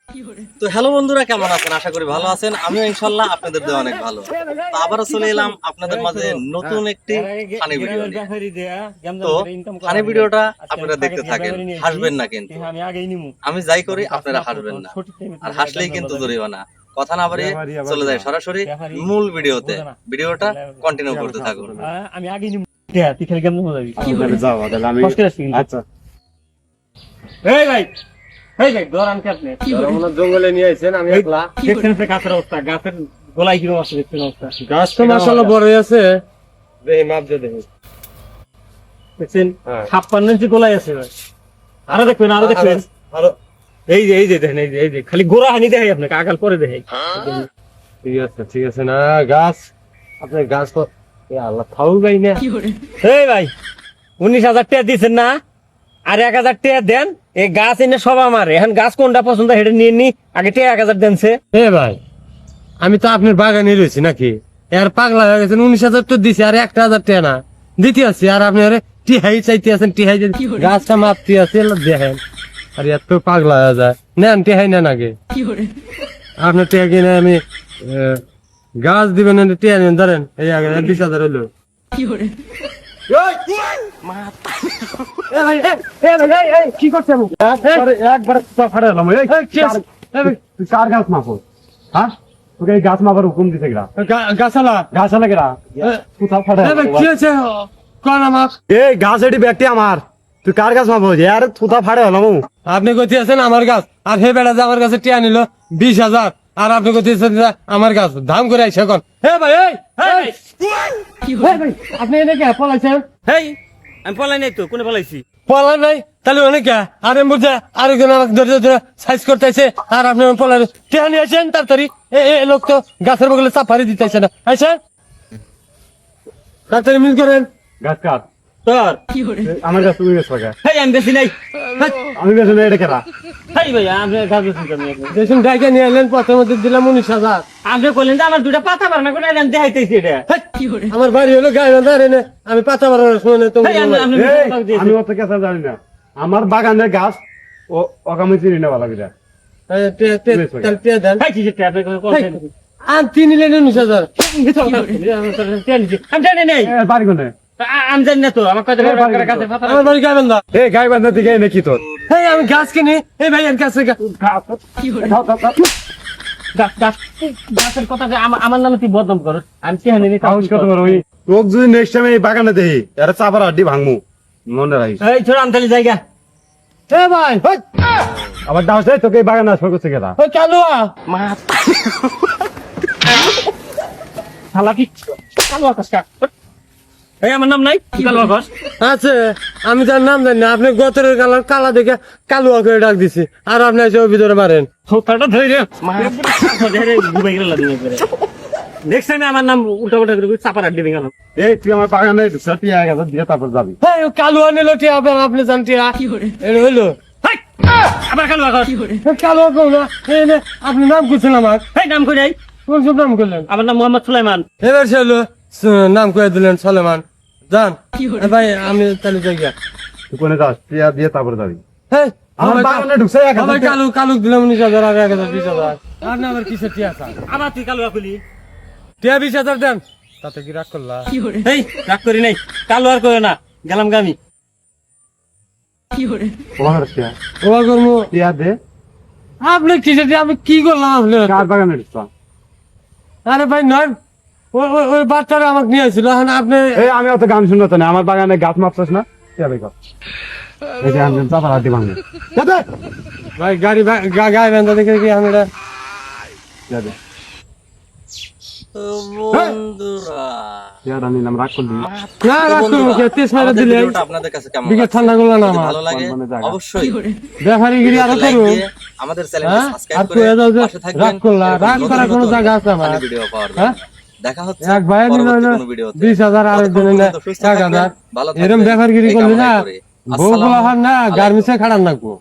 তো হ্যালো বন্ধুরা, কেমন আছেন? আশা করি ভালো আছেন। আমিও ইনশাল্লাহ আপনাদের দিয়ে অনেক ভালো। তো আবারও চলে এলাম আপনাদের মাঝে নতুন একটি ফানি ভিডিও নিয়ে। তো ফানি ভিডিওটা আপনারা দেখতে থাকেন, হাসবেন না কিন্তু। আমি যাই করি আপনারা হাসবেন না, আর হাসলেই কিন্তু জরিমানা। কথা না বাড়িয়ে চলে যায় সরাসরি মূল ভিডিওতে। ভিডিওটা কন্টিনিউ করতে থাকুন। আমি আগে নিব তুই খেলে কেমন যাবি যাও তাহলে আমি আচ্ছা এই ভাই দরান কে আপনি আমরা জঙ্গলে নিয়ে আইছেন আমি একলা দেখছেন যে গাছের অবস্থা, গাছের গোলাই কি অবস্থা দেখছেন অবস্থা। গাছ তো মাশাআল্লাহ বড় আছে, দেই মাপ দে দেখুন দেখছেন 56 ইঞ্চি গোলাই আছে ভাই। আরো দেখবেন আরো এই যে দেখেন, এই যে খালি গোড়া হানি দেখাই আপনাকে, আগাল পরে দেখাই। ঠিক আছে না গাছ আপনার গাছ তো আল্লাহ থাউ ভাই না এই ভাই 19,000 টাকা দিচ্ছেন না, আর 1,000 টাকা দেন। এই গাছ এনে সব আমার, এখন গাছ কোনটা পছন্দ হেঁটে নিয়ে নি, আগে টাকা 1,000 দেনছে। এ ভাই আমি তো আপনার বাগানে রয়েছি নাকি, এর পাগলা হয়ে গেছেন। 19,000 তো দিছি আর 1,000 টাকা না দিতে আছি, আর আপনি টিহাই চাইতে আছেন। টিহাই গাছটা মাপতে আছে দেখেন, আর এত পাগলা হয়ে যায়। নেন টিহাই নেন আগে, আপনার টিহা কিনে আমি গাছ দিবেন, টিহা নেন ধরেন। এই আগে 20,000 হলো। কি করছে একবার ফাড়ে এলাম কার গাছ মাপো? হ্যাঁ তোকে এই গাছ মাপার হুকুম দিতে গেলা গাছালা গেলা কোথাও ফাড়ে কি হয়েছে কোন মাপ? এই গাছ এটি ব্যক্তি আমার, তুই কার গাছ মাপো? আর কোথাও ফাড়ে এলাম। আপনি কইতে আছেন আমার গাছ, আর হে বেড়া যে আমার কাছে টিয়া নিল 20,000, আর আপনি কইতে আছেন আমার গাছ দাম করে আইসা কোন? হে ভাই আপনি এনেকে পলাইছেন? হেই আমি পলাই নাই তো, কোনে পলাইছি? পলাই নাই তাহলে অনেকে আর এম বুঝে আরেকজন আমাকে ধরে ধরে সাইজ করতেছে, আর আপনি পলাই টিয়া নিয়ে আসেন তাড়াতাড়ি। লোক তো গাছের বগলে চাপারি দিতেছে না, আইসেন তাড়াতাড়ি মিল করেন। গাছ কাট তোর আমার গাছ তুমি গেছ হেই আমি বেশি নাই। আমি গেছি না, এটা কেনা হেই ভাই আপনি গাছ বেশি কেন? দেখুন গাইকে নিয়ে এলেন, প্রথমে দিলাম 19,000। আপনি কইলেন যে আমার দুটা পাতা বানা করে দেন, দেখাইতেছি এটা। আমার বাড়ি হলো গায়ে বান্ধা এনে, আমি পাতা বাড়ার শুনে তুমি আমি অত কেসা জানি না। আমার বাগানের গাছ ও অকামি চিনি নেওয়া লাগে দেন। তিন নিলেন 19,000 আমি জানি নাই, বাড়ি কোনে? আমি জানি না তো। আমার কথা আমার বাড়ি গায়ে বান্ধা। গায়ে বান্ধা দিকে নাকি তোর? আমি গাছ কিনি। এই ভাই গাছের গাছের কথা আমার নামে তুই বদনাম কর। আমি চেহানি লোক যদি নেক্সট টাইম এই বাগানে দেখি এরা চাপার আড্ডি ভাঙমু, মনে রাখিস। এই ছোট আমতালি জায়গা। এ ভাই আবার দাও তোকে এই বাগানে আসবে করছে কেনা কালুয়া মা শালা কি কালুয়া কাসকা। এই আমার নাম নাই কালুয়া কাস আছে, আমি তার নাম জানি না। আপনি গতরের কালার কালা দেখে কালুয়া করে ডাক দিছি, আর আপনি এসে ভিতরে মারেন। ছোটটা ধরে মা ধরে ঘুমাই গেল লাগে করে। নেক্সট টাইম আমার নাম উল্টা উল্টা করে চাপার আড্ডি ভেঙে গেল। এই তুই আমার বাগানে ঢুকছিস, 1,000 দিয়ে তারপর যাবি। হ্যাঁ কালুয়া নিল টিয়া, আপনি জান টিয়া এটা হইলো আবার কালুয়া কাস কালুয়া কো না। আপনি নাম করছেন আমার? এই নাম কই নাই? কোন সব নাম করলেন? আমার নাম মোহাম্মদ সুলাইমান। এবার সে হলো নাম করে দিলেন সলেমান। যান ভাই আমি তাহলে যাই গিয়া। তুই কোনে যাস? টিয়া দিয়ে তারপর যাবি। হ্যাঁ আমার বাগানে ঢুকছে 1,000 কালু দিলাম 19,000 আর 1,000 20,000। আর না আমার কিসের টিয়া আছে? আবার তুই কালুয়া খুলি টিয়া 20,000 দেন। তাতে কি রাগ করলা? এই রাগ করি নাই, কালুয়া আর করে না, গেলাম গামি। ওভার টিয়া ওভার করমু টিয়া দে। আপনি কিসের টিয়া? আমি কি করলাম? আপনি কার বাগানে ঢুকছ? আরে ভাই নয় ওই বাচ্চারা আমাকে নিয়ে আসছিল। এখন আপনি আমি অত গান শুনতে না, আমার বাগানে গাছ মাপছিস না। ভাই গাড়ি গায়ে বান্ধা দেখে কি আমি ঠান্ডা করলো না ভালো লাগে অবশ্যই ব্যাপারীগিরি আরো করো। আমাদের চ্যানেলটি সাবস্ক্রাইব আর করে পাশে থাকবেন। রাগ করলা, রাগ করার কোনো জায়গা আছে আমার? ভিডিও পাওয়ার জন্য দেখা হচ্ছে এক ভাই নিল 20,000 আর একজন 1,000। এরকম ব্যাপারগিরি করলি না, বউ গুলা না গার্মেন্টসে খাড়ান রাখবো।